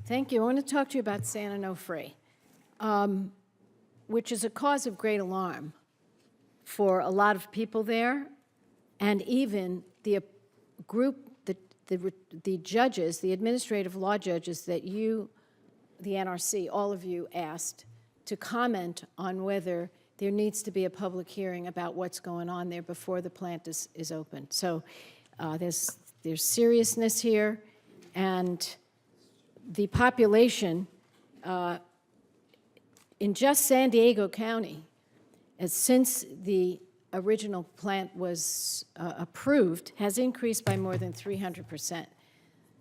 Thank you. I want to talk to you about San Onofre, which is a cause of great alarm for a lot of people there, and even the group, the judges, the administrative law judges that you, the NRC, all of you asked to comment on whether there needs to be a public hearing about what's going on there before the plant is open. So there's seriousness here, and the population in just San Diego County, since the original plant was approved, has increased by more than 300%.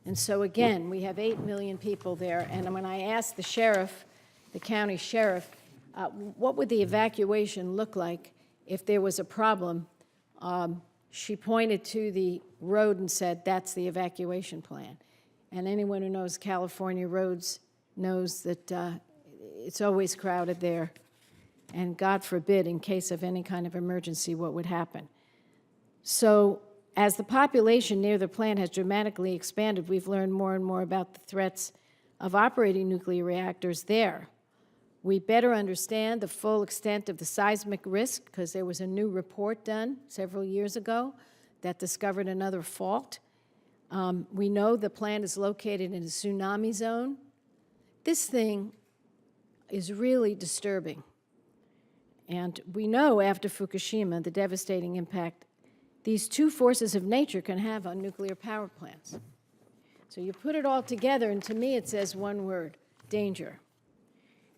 And so again, we have 8 million people there, and when I asked the sheriff, the county sheriff, what would the evacuation look like if there was a problem, she pointed to the road and said, that's the evacuation plan. And anyone who knows California roads knows that it's always crowded there. And God forbid, in case of any kind of emergency, what would happen. So as the population near the plant has dramatically expanded, we've learned more and more about the threats of operating nuclear reactors there. We better understand the full extent of the seismic risk, because there was a new report done several years ago that discovered another fault. We know the plant is located in a tsunami zone. This thing is really disturbing. And we know after Fukushima the devastating impact these two forces of nature can have on nuclear power plants. So you put it all together, and to me it says one word: danger.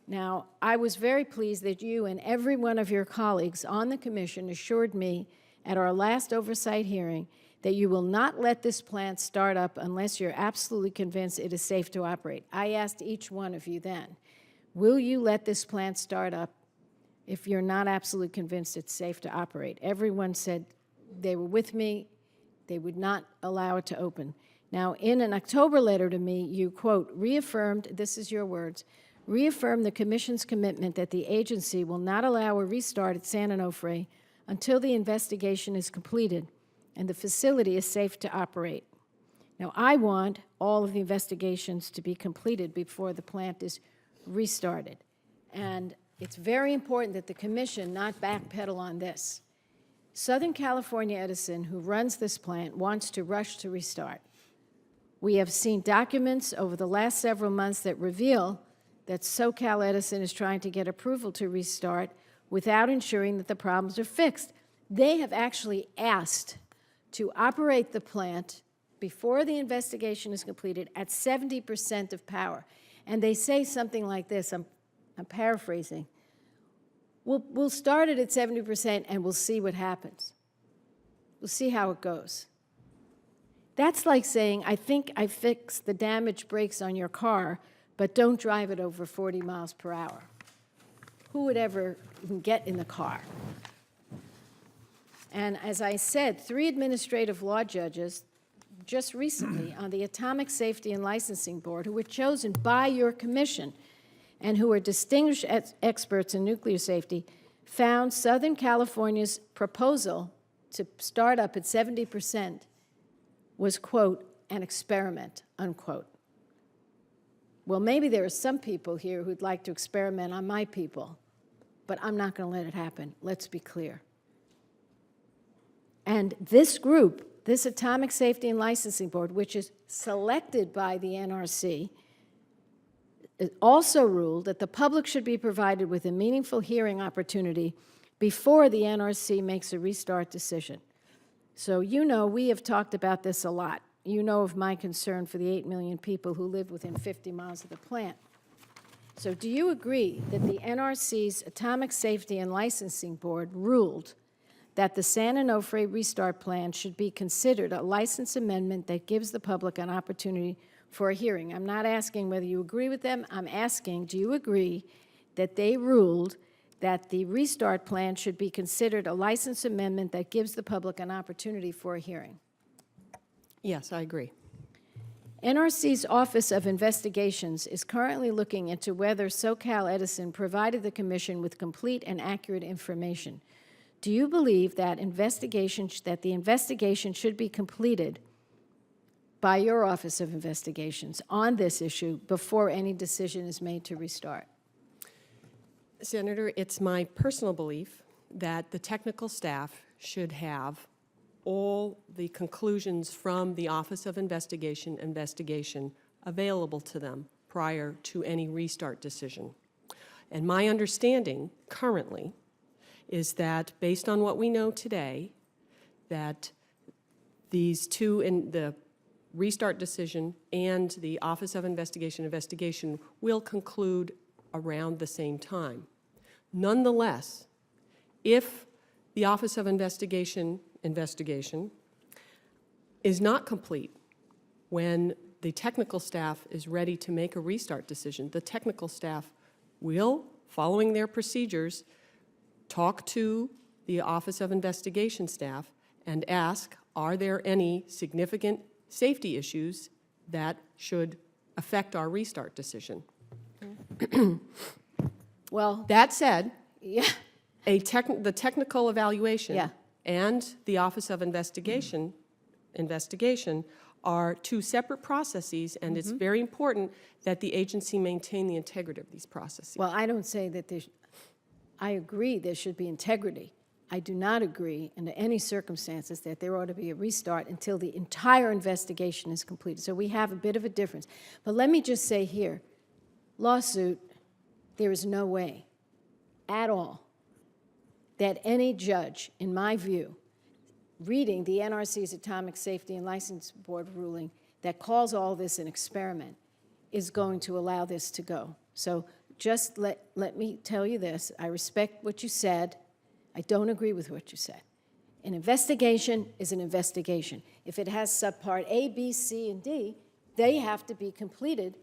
Now, I was very pleased that you and every one of your colleagues on the commission assured me at our last oversight hearing that you will not let this plant start up unless you're absolutely convinced it is safe to operate. I asked each one of you then, will you let this plant start up if you're not absolutely convinced it's safe to operate? Everyone said they were with me, they would not allow it to open. Now, in an October letter to me, you, quote, reaffirmed, this is your words, reaffirmed the Commission's commitment that the agency will not allow a restart at San Onofre until the investigation is completed and the facility is safe to operate. Now, I want all of the investigations to be completed before the plant is restarted. And it's very important that the Commission not backpedal on this. Southern California Edison, who runs this plant, wants to rush to restart. We have seen documents over the last several months that reveal that SoCal Edison is trying to get approval to restart without ensuring that the problems are fixed. They have actually asked to operate the plant before the investigation is completed at 70% of power. And they say something like this, I'm paraphrasing, we'll start it at 70% and we'll see what happens. We'll see how it goes. That's like saying, I think I fixed the damaged brakes on your car, but don't drive it over 40 miles per hour. Who would ever even get in the car? And as I said, 3 administrative law judges just recently on the Atomic Safety and Licensing Board, who were chosen by your commission and who are distinguished experts in nuclear safety, found Southern California's proposal to start up at 70% was, quote, an experiment, unquote. Well, maybe there are some people here who'd like to experiment on my people, but I'm not going to let it happen. Let's be clear. And this group, this Atomic Safety and Licensing Board, which is selected by the NRC, also ruled that the public should be provided with a meaningful hearing opportunity before the NRC makes a restart decision. So you know we have talked about this a lot. You know of my concern for the 8 million people who live within 50 miles of the plant. So do you agree that the NRC's Atomic Safety and Licensing Board ruled that the San Onofre restart plan should be considered a license amendment that gives the public an opportunity for a hearing? I'm not asking whether you agree with them. I'm asking, do you agree that they ruled that the restart plan should be considered a license amendment that gives the public an opportunity for a hearing? Yes, I agree. NRC's Office of Investigations is currently looking into whether SoCal Edison provided the Commission with complete and accurate information. Do you believe that the investigation should be completed by your Office of Investigations on this issue before any decision is made to restart? Senator, it's my personal belief that the technical staff should have all the conclusions from the Office of investigation available to them prior to any restart decision. And my understanding currently is that, based on what we know today, that these two, in the restart decision and the Office of investigation will conclude around the same time. Nonetheless, if the Office of investigation is not complete when the technical staff is ready to make a restart decision, the technical staff will, following their procedures, talk to the Office of investigation staff and ask, are there any significant safety issues that should affect our restart decision? Well, That said, yeah, the technical evaluation Yeah. and the Office of investigation are two separate processes, and it's very important that the agency maintain the integrity of these processes. well, I don't say that I agree there should be integrity. I do not agree under any circumstances that there ought to be a restart until the entire investigation is completed. So we have a bit of a difference. But let me just say here, lawsuit, there is no way at all that any judge, in my view, reading the NRC's Atomic Safety and License Board ruling that calls all this an experiment is going to allow this to go. So just let me tell you this. I respect what you said. I don't agree with what you said. An investigation is an investigation. If it has subpart A, B, C, and D, they have to be completed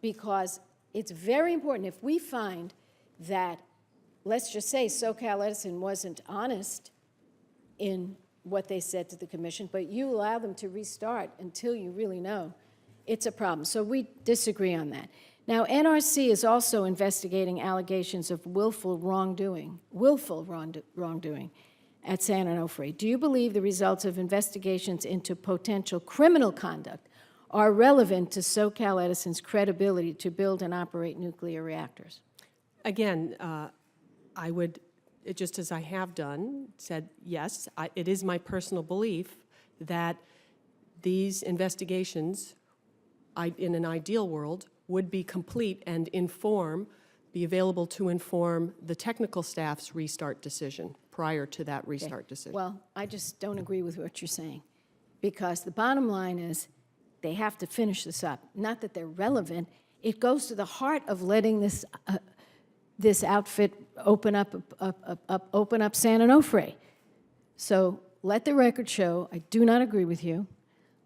because it's very important. If we find that, let's just say SoCal Edison wasn't honest in what they said to the commission, but you allow them to restart until you really know, it's a problem. So we disagree on that. Now, NRC is also investigating allegations of willful wrongdoing at San Onofre. Do you believe the results of investigations into potential criminal conduct are relevant to SoCal Edison's credibility to build and operate nuclear reactors? Again, I would, just as I have done, said yes, it is my personal belief that these investigations, in an ideal world, would be complete and be available to inform the technical staff's restart decision prior to that restart decision. Well, I just don't agree with what you're saying, because the bottom line is they have to finish this up. Not that they're relevant. It goes to the heart of letting this this outfit open up San Onofre. So let the record show I do not agree with you.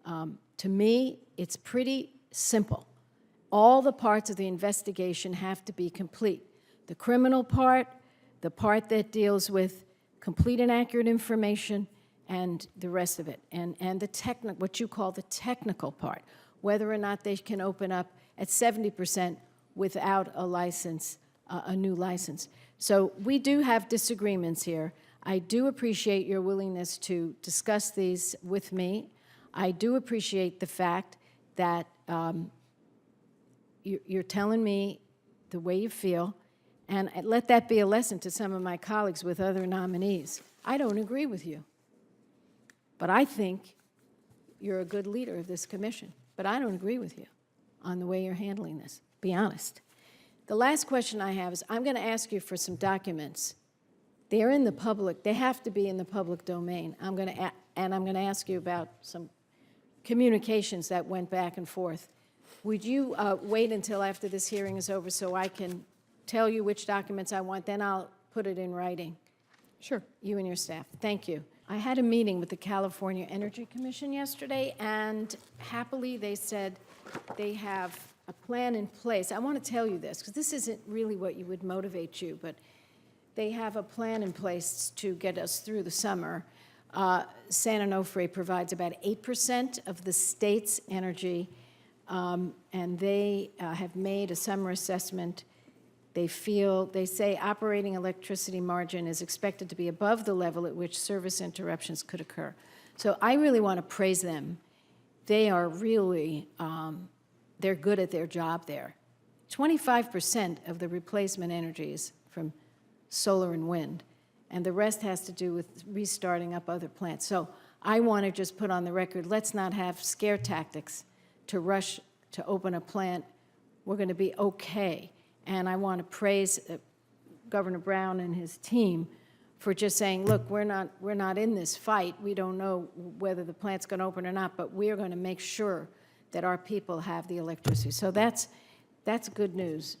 To me, it's pretty simple. All the parts of the investigation have to be complete. The criminal part, the part that deals with complete and accurate information, and the rest of it, and what you call the technical part, whether or not they can open up at 70% without a license, a new license. So we do have disagreements here. I do appreciate your willingness to discuss these with me. I do appreciate the fact that you're telling me the way you feel, and let that be a lesson to some of my colleagues with other nominees. I don't agree with you, but I think you're a good leader of this commission, but I don't agree with you on the way you're handling this. Be honest. The last question I have is I'm going to ask you for some documents. They're in the public. They have to be in the public domain. I'm going to ask you about some communications that went back and forth. Would you wait until after this hearing is over so I can tell you which documents I want? Then I'll put it in writing. Sure. You and your staff. Thank you. I had a meeting with the California Energy Commission yesterday, and happily they said they have a plan in place. I want to tell you this, because this isn't really what would motivate you, but they have a plan in place to get us through the summer. San Onofre provides about 8% of the state's energy, and they have made a summer assessment. They say operating electricity margin is expected to be above the level at which service interruptions could occur. So I really want to praise them. they are really, they're good at their job there. 25% of the replacement energy is from solar and wind, and the rest has to do with restarting up other plants. So I want to just put on the record, let's not have scare tactics to rush to open a plant. We're going to be okay. And I want to praise Governor Brown and his team for just saying, look, we're not in this fight. We don't know whether the plant's going to open or not, but we're going to make sure that our people have the electricity. So that's good news.